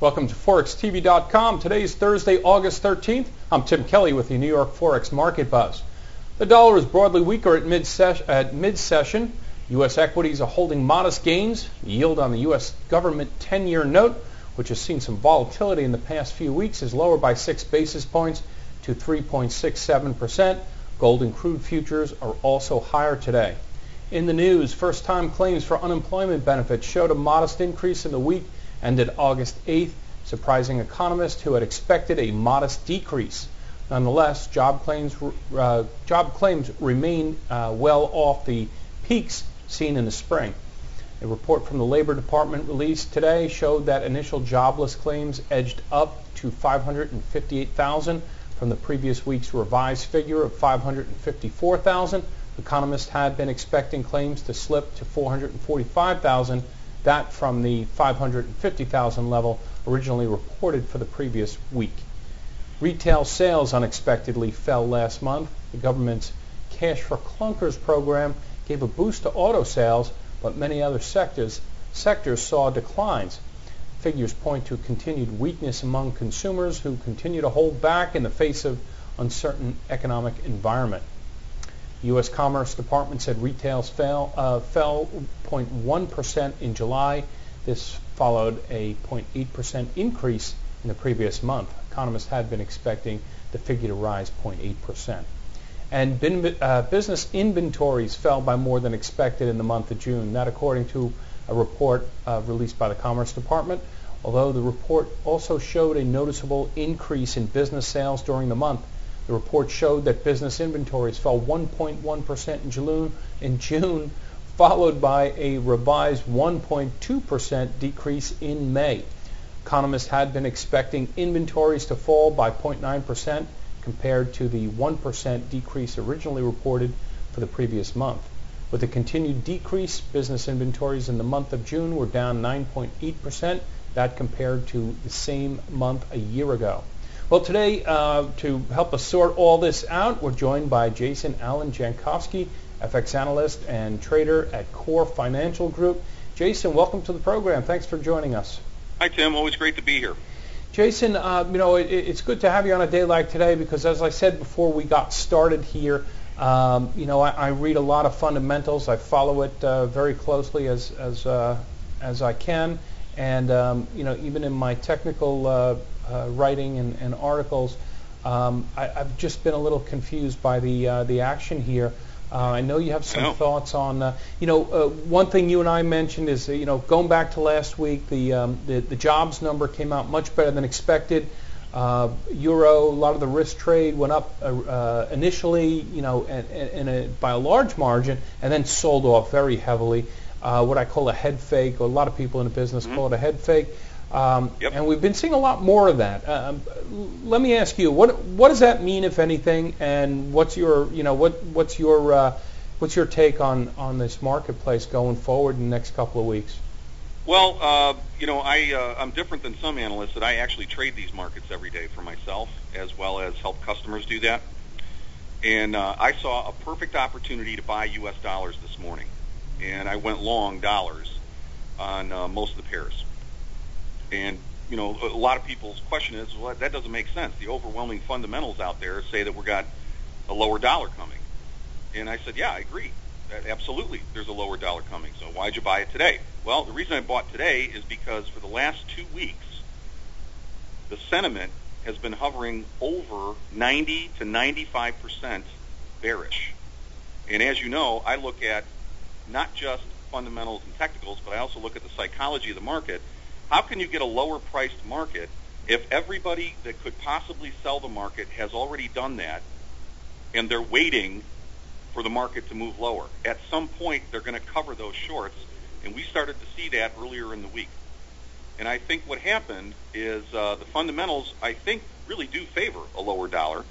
Welcome to ForexTV.com. Today is Thursday, August 13th. I'm Tim Kelly with the New York Forex Market Buzz. The dollar is broadly weaker at mid-session. U.S. equities are holding modest gains. The yield on the U.S. government 10-year note, which has seen some volatility in the past few weeks, is lower by 6 basis points to 3.67%. Gold and crude futures are also higher today. In the news, first-time claims for unemployment benefits showed a modest increase in the week ended August 8th, surprising economists who had expected a modest decrease. Nonetheless, job claims remain well off the peaks seen in the spring. A report from the Labor Department released today showed that initial jobless claims edged up to 558,000 from the previous week's revised figure of 554,000. Economists had been expecting claims to slip to 445,000, that from the 550,000 level originally reported for the previous week. Retail sales unexpectedly fell last month. The government's Cash for Clunkers program gave a boost to auto sales, but many other sectors saw declines. Figures point to continued weakness among consumers who continue to hold back in the face of uncertain economic environment. The U.S. Commerce Department said retails fell 0.1% in July. This followed a 0.8% increase in the previous month. Economists had been expecting the figure to rise 0.8%. And business inventories fell by more than expected in the month of June. That according to a report released by the Commerce Department. Although the report also showed a noticeable increase in business sales during the month. The report showed that business inventories fell 1.1% in June, followed by a revised 1.2% decrease in May. Economists had been expecting inventories to fall by 0.9% compared to the 1% decrease originally reported for the previous month. With a continued decrease, business inventories in the month of June were down 9.8%. That compared to the same month a year ago. Well, today, to help us sort all this out, we're joined by Jason Alan Jankovsky, FX analyst and trader at Core Financial Group. Jason, welcome to the program. Thanks for joining us. Hi, Tim. Always great to be here. Jason, it's good to have you on a day like today because, as I said before we got started here, I read a lot of fundamentals. I follow it very closely as I can, and even in my technical writing and articles, I've just been a little confused by the action here. I know you have some thoughts on, one thing you and I mentioned is, going back to last week, the jobs number came out much better than expected. Euro, a lot of the risk trade went up initially, by a large margin, and then sold off very heavily. What I call a head fake, or a lot of people in the business call it a head fake. And we've been seeing a lot more of that. Let me ask you, what does that mean, if anything, and what's your take on this marketplace going forward in the next couple of weeks? Well, I'm different than some analysts that I actually trade these markets every day for myself, as well as help customers do that. And I saw a perfect opportunity to buy U.S. dollars this morning, and I went long dollars on most of the pairs. And, a lot of people's question is, well, that doesn't make sense. The overwhelming fundamentals out there say that we've got a lower dollar coming. And I said, yeah, I agree. Absolutely, there's a lower dollar coming. So why'd you buy it today? Well, the reason I bought today is because for the last 2 weeks, the sentiment has been hovering over 90 to 95% bearish. And as you know, I look at not just fundamentals and technicals, but I also look at the psychology of the market. How can you get a lower priced market if everybody that could possibly sell the market has already done that, and they're waiting for the market to move lower? At some point, they're going to cover those shorts, and we started to see that earlier in the week. And I think what happened is the fundamentals, I think, really do favor a lower dollar,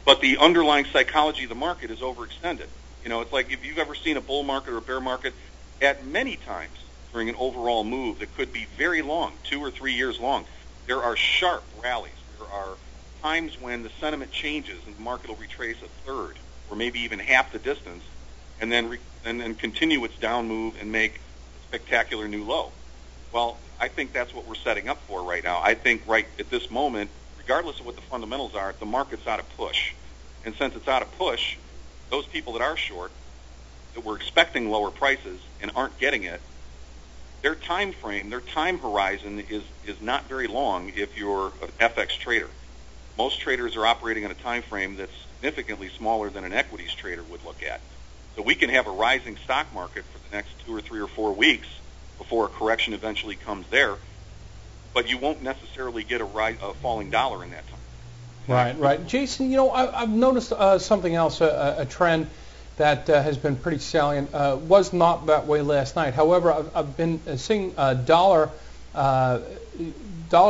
but the underlying psychology of the market is overextended. It's like if you've ever seen a bull market or a bear market, at many times during an overall move that could be very long, 2 or 3 years long, there are sharp rallies. There are times when the sentiment changes and the market will retrace a third or maybe even half the distance, and then continue its down move and make a spectacular new low. Well, I think that's what we're setting up for right now. I think right at this moment, regardless of what the fundamentals are, the market's out of push. And since it's out of push, those people that are short, that were expecting lower prices and aren't getting it, their time frame, their time horizon is not very long if you're an FX trader. Most traders are operating on a time frame that's significantly smaller than an equities trader would look at. So we can have a rising stock market for the next 2 or 3 or 4 weeks before a correction eventually comes there, but you won't necessarily get a falling dollar in that time. Right. Jason, I've noticed something else, a trend that has been pretty salient. Was not that way last night. However, I've been seeing dollar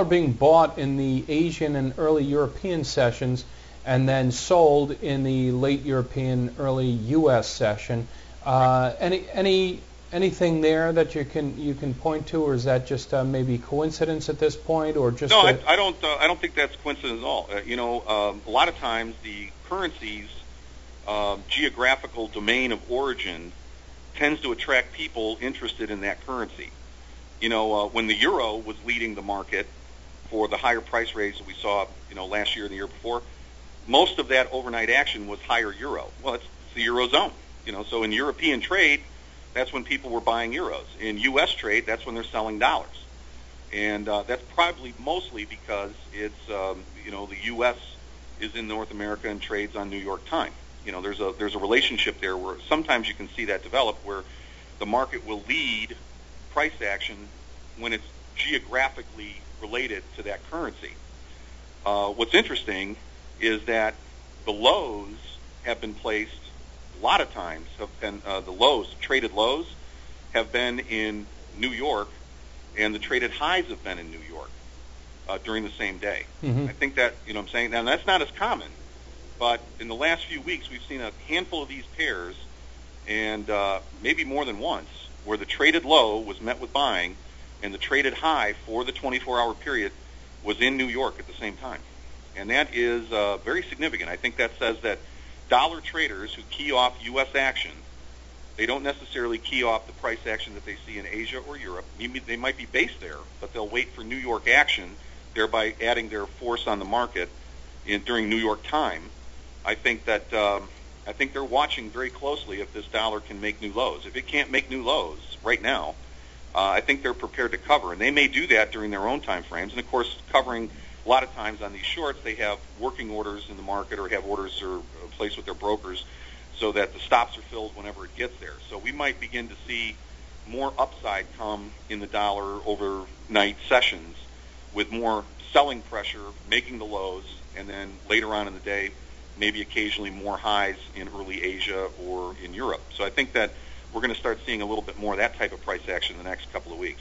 being bought in the Asian and early European sessions, and then sold in the late European, early U.S. session. Anything there that you can point to, or is that just maybe coincidence at this point, or just? No, I don't think that's coincidence at all. A lot of times the currencies geographical domain of origin tends to attract people interested in that currency. When the euro was leading the market for the higher price raise that we saw, last year and the year before, most of that overnight action was higher euro. Well, it's the eurozone. So in European trade, that's when people were buying euros. In U.S. trade, that's when they're selling dollars. And that's probably mostly because it's, the U.S. is in North America and trades on New York time. There's a relationship there where sometimes you can see that develop where the market will lead price action when it's geographically related to that currency. What's interesting is that the lows have been placed a lot of times, the traded lows have been in New York, and the traded highs have been in New York during the same day. Mm-hmm. I think that, I'm saying, now that's not as common, but in the last few weeks we've seen a handful of these pairs, and maybe more than once, where the traded low was met with buying, and the traded high for the 24-hour period was in New York at the same time. And that is very significant. I think that says that dollar traders who key off U.S. action, they don't necessarily key off the price action that they see in Asia or Europe. They might be based there, but they'll wait for New York action, thereby adding their force on the market during New York time. I think they're watching very closely if this dollar can make new lows. If it can't make new lows right now, I think they're prepared to cover, and they may do that during their own time frames. And of course, covering a lot of times on these shorts, they have working orders in the market or have orders or placed with their brokers so that the stops are filled whenever it gets there. So we might begin to see more upside come in the dollar overnight sessions with more selling pressure, making the lows, and then later on in the day, maybe occasionally more highs in early Asia or in Europe. So I think that we're going to start seeing a little bit more of that type of price action in the next couple of weeks.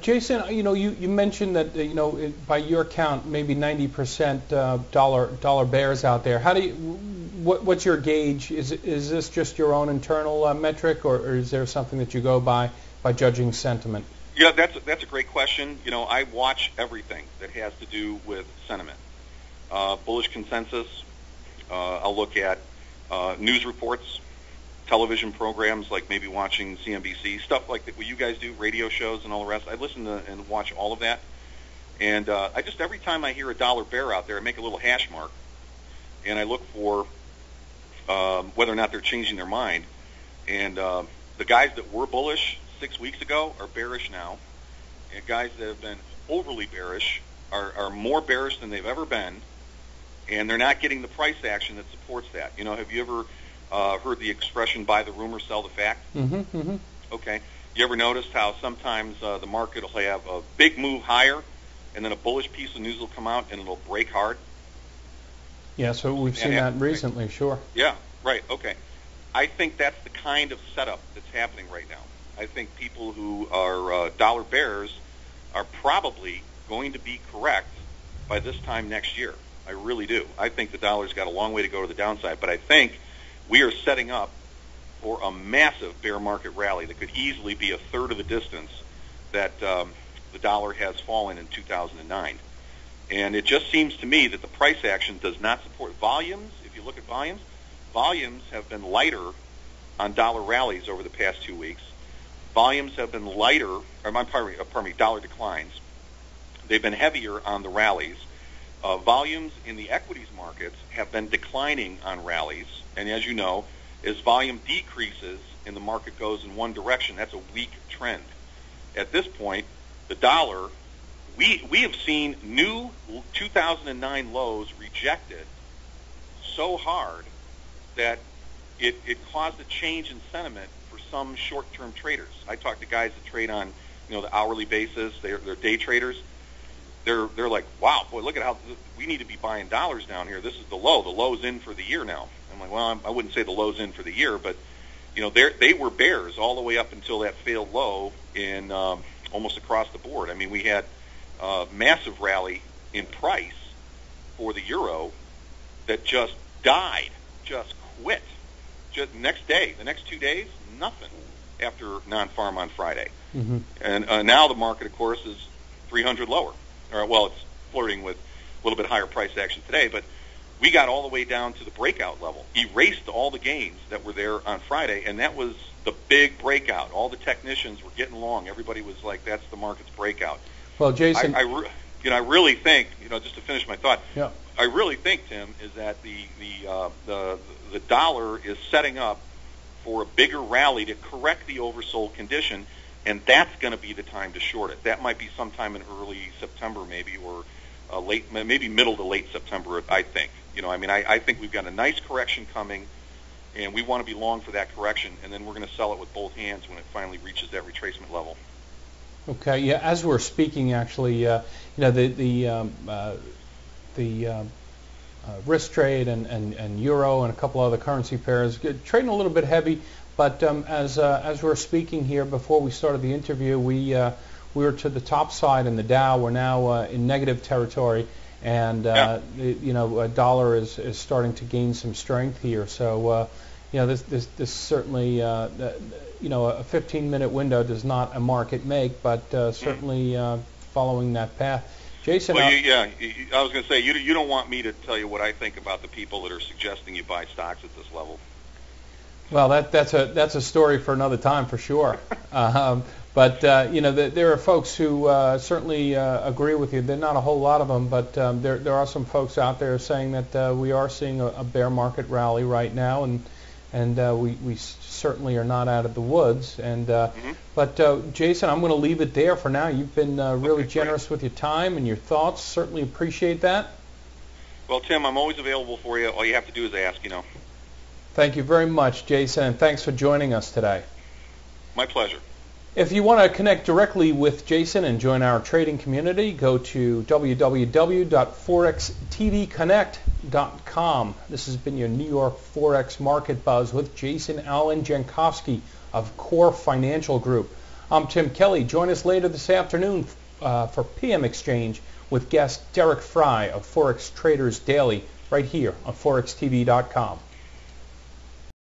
Jason, you mentioned that by your count maybe 90% dollar bears out there. What's your gauge? Is this just your own internal metric, or is there something that you go by judging sentiment? Yeah, that's a great question. I watch everything that has to do with sentiment. Bullish consensus. I'll look at news reports, television programs like maybe watching CNBC, stuff like that, what you guys do, radio shows and all the rest. I listen to and watch all of that. And I just, every time I hear a dollar bear out there, I make a little hash mark, and I look for whether or not they're changing their mind. And the guys that were bullish 6 weeks ago are bearish now, and guys that have been overly bearish are more bearish than they've ever been, and they're not getting the price action that supports that. Have you ever heard the expression "buy the rumor, sell the fact"? Mm-hmm, mm-hmm. Okay. You ever noticed how sometimes the market will have a big move higher, and then a bullish piece of news will come out and it'll break hard? Yeah, so we've seen that recently, sure. Yeah, right, okay. I think that's the kind of setup that's happening right now. I think people who are dollar bears are probably going to be correct by this time next year. I really do. I think the dollar's got a long way to go to the downside, but I think we are setting up for a massive bear market rally that could easily be a third of the distance that the dollar has fallen in 2009. And it just seems to me that the price action does not support volumes. If you look at volumes have been lighter on dollar rallies over the past 2 weeks. volumes have been lighter, or pardon me, dollar declines. They've been heavier on the rallies. Volumes in the equities markets have been declining on rallies, and as you know, as volume decreases and the market goes in one direction, that's a weak trend. At this point, the dollar, we have seen new 2009 lows rejected so hard that it caused a change in sentiment for some short-term traders. I talk to guys that trade on, the hourly basis. They're day traders. They're like, wow, boy, look at how we need to be buying dollars down here. This is the low. The low's in for the year now. I'm like, well, I wouldn't say the low's in for the year, but they were bears all the way up until that failed low in almost across the board. I mean, we had a massive rally in price for the euro that just died, just quit. Just next day, the next 2 days, nothing after non-farm on Friday. Mm-hmm. And now the market, of course, is 300 lower. Well, it's flirting with a little bit higher price action today, but we got all the way down to the breakout level, erased all the gains that were there on Friday, and that was the big breakout. All the technicians were getting long. Everybody was like, that's the market's breakout. Well, Jason, I really think, just to finish my thought, yeah. I really think, Tim, is that the dollar is setting up for a bigger rally to correct the oversold condition, and that's going to be the time to short it. That might be sometime in early September, maybe, or maybe middle to late September, I think. I think we've got a nice correction coming, and we want to be long for that correction, and then we're going to sell it with both hands when it finally reaches that retracement level. Okay. Yeah. As we're speaking, actually, the risk trade and euro and a couple other currency pairs trading a little bit heavy. But as we're speaking here, before we started the interview, we were to the top side in the Dow. We're now in negative territory, and a dollar is starting to gain some strength here. So this certainly a 15-minute window does not a market make, but certainly following that path. Jason, well, I was going to say you don't want me to tell you what I think about the people that are suggesting you buy stocks at this level. Well, that's a story for another time for sure. But there are folks who certainly agree with you. There are not a whole lot of them, but there are some folks out there saying that we are seeing a bear market rally right now, and we certainly are not out of the woods. And but Jason, I'm going to leave it there for now. You've been really generous with your time and your thoughts. Certainly appreciate that. Well, Tim, I'm always available for you. All you have to do is ask. Thank you very much, Jason, and thanks for joining us today. My pleasure. If you want to connect directly with Jason and join our trading community, go to www.forextvconnect.com. This has been your New York Forex Market Buzz with Jason Alan Jankovsky of Core Financial Group. I'm Tim Kelly. Join us later this afternoon for PM Exchange with guest Derek Fry of Forex Traders Daily right here on forextv.com.